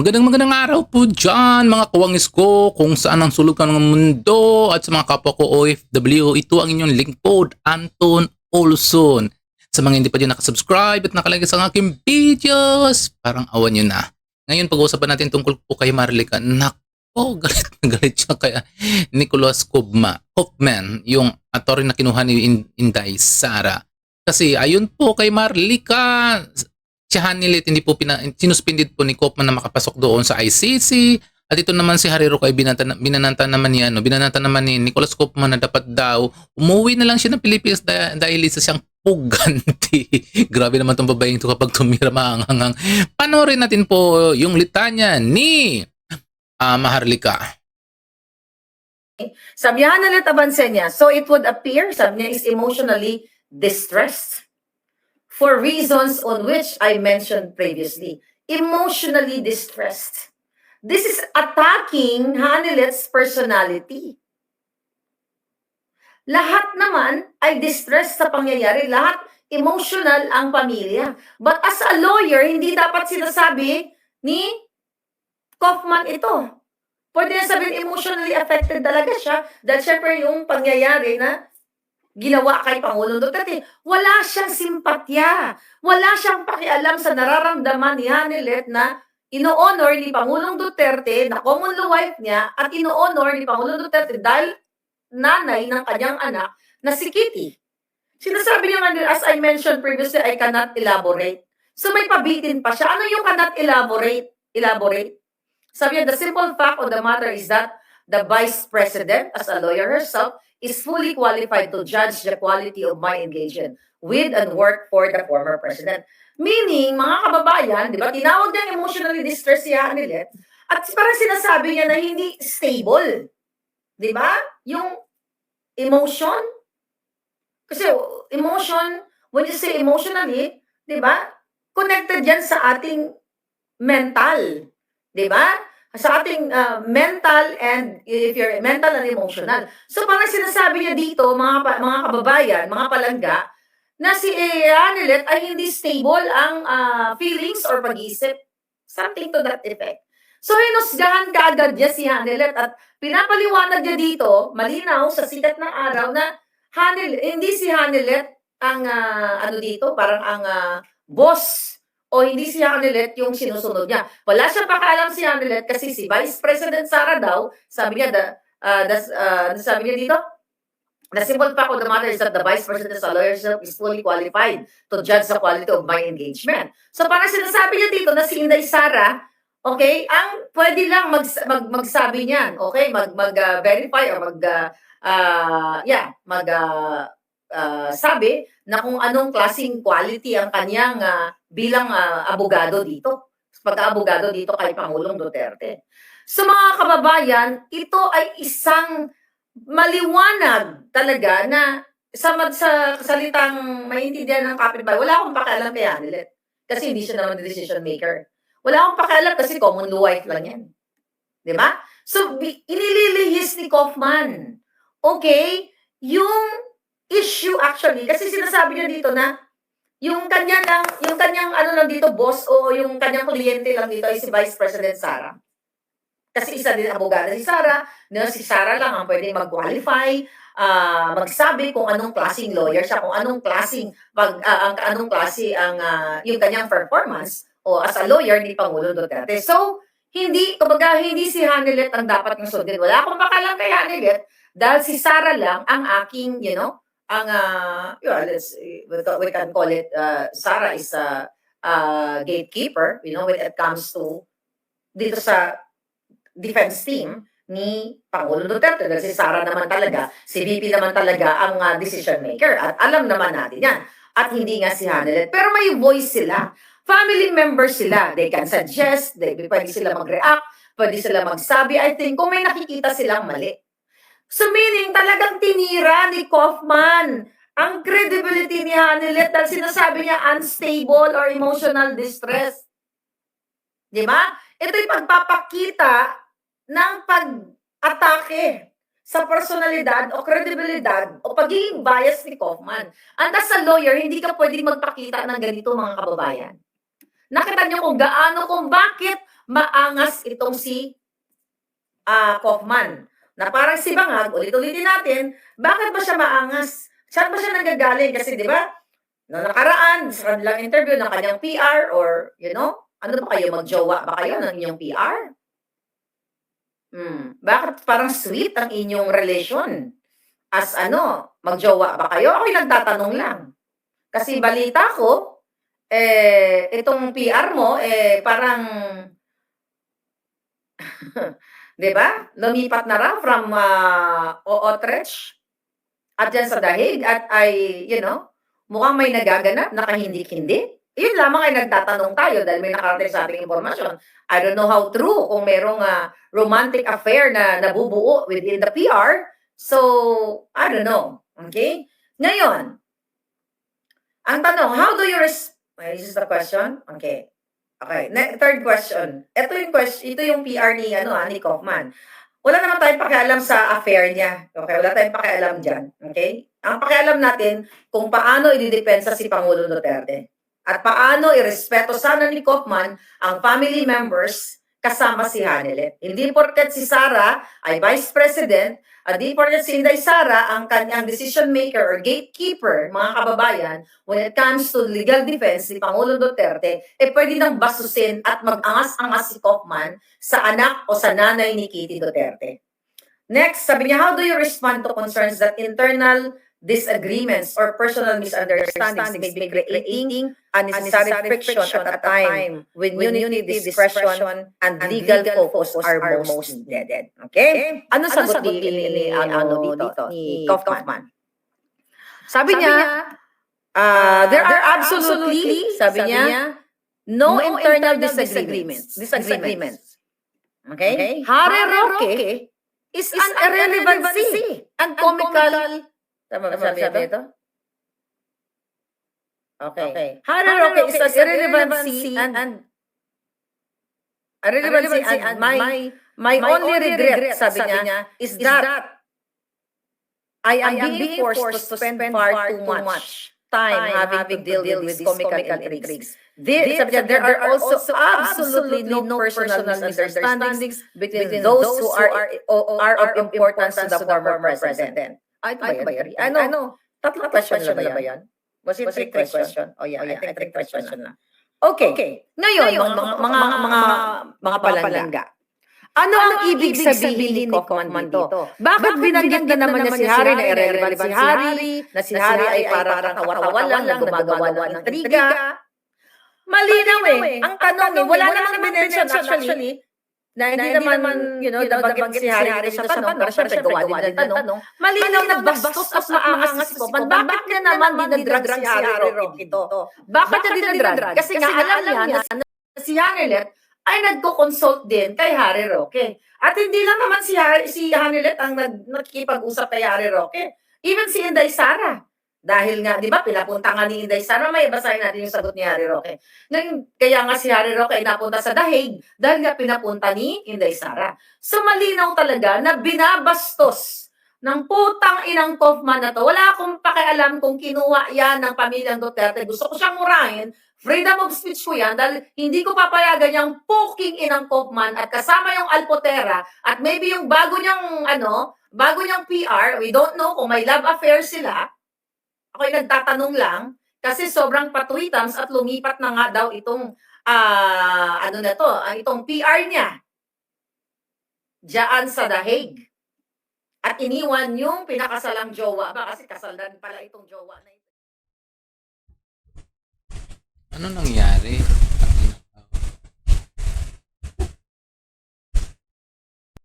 Magandang araw po dyan mga kawangis ko kung saan ang sulog ka ng mundo at sa mga kapwa ko OFW. Ito ang inyong lingkod, Anton Olson. Sa mga hindi pa din nakasubscribe at nakalagay sa aking videos, parang awan nyo na. Ngayon pag-uusapan natin tungkol po kay Marlica. Nako, galit na galit siya kay Nicholas Kaufman, yung attorney na kinuha ni Inday Sara. Kasi ayun po kay Marlica, si Hanilet hindi po sinuspended po ni Kaufman na makapasok doon sa ICC. At ito naman si Harry Roque ay binanata naman ni Nicholas Kaufman na dapat daw umuwi na lang siya ng Pilipinas dahil isa siyang puganti. Grabe naman tong babaeng ito kapag tumira maangangang. Panoorin natin po yung litanya ni Maharlika. Sabi niya, Hanilet Abansenya, so it would appear, sabi niya, is emotionally distressed for reasons on which I mentioned previously. Emotionally distressed. This is attacking Hanilet's personality. Lahat naman ay distressed sa pangyayari. Lahat emotional ang pamilya. But as a lawyer, hindi dapat sinasabi ni Kaufman ito. Pwede na sabihin emotionally affected talaga siya dahil syempre yung pangyayari na ginawa kay Pangulong Duterte. Wala siyang simpatya. Wala siyang pakialam sa nararamdaman ni Hanilet na ino-honor ni Pangulong Duterte na common law wife niya at ino-honor ni Pangulong Duterte dahil nanay ng kanyang anak na si Kitty. Sinasabi niya nga, as I mentioned previously, I cannot elaborate. So may pabitin pa siya. Ano yung cannot elaborate? Sabi niya, the simple fact of the matter is that the Vice President, as a lawyer herself, is fully qualified to judge the quality of my engagement with and work for the former president. Meaning, mga kababayan, di ba, tinawag niya emotionally distressed si Hanilet at parang sinasabi niya na hindi stable. Di ba? Yung emotion. Kasi emotion, when you say emotionally, di ba, connected yan sa ating mental. Di ba? Sa ating mental and if you're mental and emotional. So parang sinasabi niya dito, mga kababayan, mga palangga, na si Hanilet ay hindi stable ang feelings or pag-iisip. Something to that effect. So hinusgahan kaagad niya si Hanilet at pinapaliwanag niya dito, malinaw sa sikat ng araw na hindi si Hanilet ang ano dito, parang ang boss o hindi si Hanilet yung sinusunod niya. Wala siyang pakialam si Hanilet kasi si Vice President Sara daw, sabi niya, sabi niya dito, the simple fact of the matter is that the Vice President sa lawyer is fully qualified to judge the quality of my engagement. So parang sinasabi niya dito na si Inday Sara, okay, ang pwede lang magsabi niyan, okay, mag-verify or sabi na kung anong klaseng quality ang kanyang bilang abogado dito. Pagka-abogado dito kay Pangulong Duterte. So mga kababayan, ito ay isang maliwanag talaga na sa salitang maintindihan ng kapitbahay, wala akong pakialam kay Hanilet. Kasi hindi siya naman decision maker. Wala akong pakialam kasi common law wife lang yan. Di ba? So, inililihis ni Kaufman. Okay? Yung issue actually, kasi sinasabi niya dito na yung kanyang ano lang dito, boss o yung kanyang kliyente lang dito ay si Vice President Sara. Kasi isa din abogada si Sara, si Sara lang ang pwede mag-qualify, magsabi kung anong klaseng lawyer siya, kung anong klaseng yung kanyang performance o as a lawyer ni Pangulo Duterte. So, hindi si Hanilet ang dapat ng sundin. Wala akong pakialam kay Hanilet dahil si Sara lang ang aking, we can call it, Sara is a gatekeeper, when it comes to dito sa defense team ni Pangulo Duterte. Dahil si Sara naman talaga, si VP naman talaga ang decision maker. At alam naman natin yan. At hindi nga si Hanilet. Pero may voice sila. Family members sila. They can suggest, pwede sila mag-react, pwede sila magsabi. I think kung may nakikita silang mali. So meaning talagang tinira ni Kaufman ang credibility ni Hanilet dahil sinasabi niya unstable or emotional distress. Di ba? Ito'y pagpapakita ng pag-atake sa personalidad o kredibilidad o pagiging bias ni Kaufman. And as a lawyer, hindi ka pwedeng magpakita ng ganito mga kababayan. Nakita niyo kung bakit maangas itong si Kaufman. Na parang si Bangag, ulit-ulitin natin, bakit ba siya maangas? Saan ba siya nanggagaling? Kasi di ba, noong nakaraan, sa kanilang interview ng kanyang PR or, ano ba kayo, magjowa ba kayo ng inyong PR? Bakit parang sweet ang inyong relation? As magjowa ba kayo? Ako'y nagtatanong lang. Kasi balita ko, itong PR mo, parang, di ba? Lumipat na raw from Ootrecht at dyan sa Dahig at ay, mukhang may nagaganap, nakahindik-hindi. Yun lamang ay nagtatanong tayo dahil may nakarating sa ating informasyon. I don't know how true kung merong romantic affair na nabubuo within the PR. So, I don't know. Okay? Ngayon, ang tanong, how do you this is the question? Okay. Okay. Third question. Ito yung PR ni Kaufman. Wala naman tayong pakialam sa affair niya. Okay? Wala tayong pakialam dyan. Okay? Ang pakialam natin kung paano ididepensa si Pangulong Duterte. At paano irespeto sana ni Kaufman ang family members kasama si Hanelet. Hindi porket si Sara ay Vice President, at di porket si Inday Sara ang kanyang decision maker or gatekeeper, mga kababayan, when it comes to legal defense ni Pangulong Duterte, pwede nang basusin at mag-angas-angas si Kaufman sa anak o sa nanay ni Kitty Duterte. Next, sabi niya, how do you respond to concerns that internal disagreements or personal misunderstandings may be creating unnecessary friction at a time when unity, discretion, and legal focus are most needed? Okay? Ano sagot ni Kaufman? Sabi niya, there are absolutely, sabi niya, no internal disagreements. Okay? Harry Roque is an irrelevancy and comical. Tama ba sabi ito? Okay. Harry Roque is an irrelevancy and my only regret, sabi niya, is that I am being forced to spend far too much time having to deal with these comical intrigues. There are also absolutely no personal misunderstandings between those who are of importance to the former president. Ay, ito ba yan? Tatlong question na ba yan? Was it three question? Oh yeah, I think three question na. Okay. Ngayon, mga palangga. Ano ang ibig sabihin ni Kaufman dito? Bakit binanggit na naman niya si Harry na irrelevant si Harry, na si Harry ay parang katawa-tawa lang, na gumagawa ng intriga? Malinaw Ang tanong wala naman mention actually, na hindi naman, nabanggit si Harry sa tanong, pero syempre gawa din ng tanong, malinaw na bastos at maangas si Kaufman. Bakit niya naman dinadrag si Harry Roque ito? Bakit niya dinadrag? Kasi nga alam niya na si Hanelet ay nagko-consult din kay Harry Roque. At hindi lang naman si Hanelet ang nakikipag-usap kay Harry Roque. Even si Inday Sara. Dahil nga, di ba, pinapunta nga ni Inday Sara, may basahin natin yung sagot ni Harry Roque. Kaya nga si Harry Roque ay napunta sa Dahig dahil nga pinapunta ni Inday Sara. So malinaw talaga na binabastos ng putang inang Kaufman na to. Wala akong pakialam kung kinuha yan ng pamilyang Duterte. Gusto ko siyang murahin. Freedom of speech ko yan dahil hindi ko papayagan yung puking inang Kaufman at kasama yung Alpotera at maybe yung bago niyang PR, we don't know kung may love affair sila. Ako'y nagtatanong lang kasi sobrang patwitams at lumipat na nga daw itong itong PR niya diyan sa Dahig. At iniwan yung pinakasalang jowa ba kasi kasalan pala itong jowa na ito. Ano nangyari?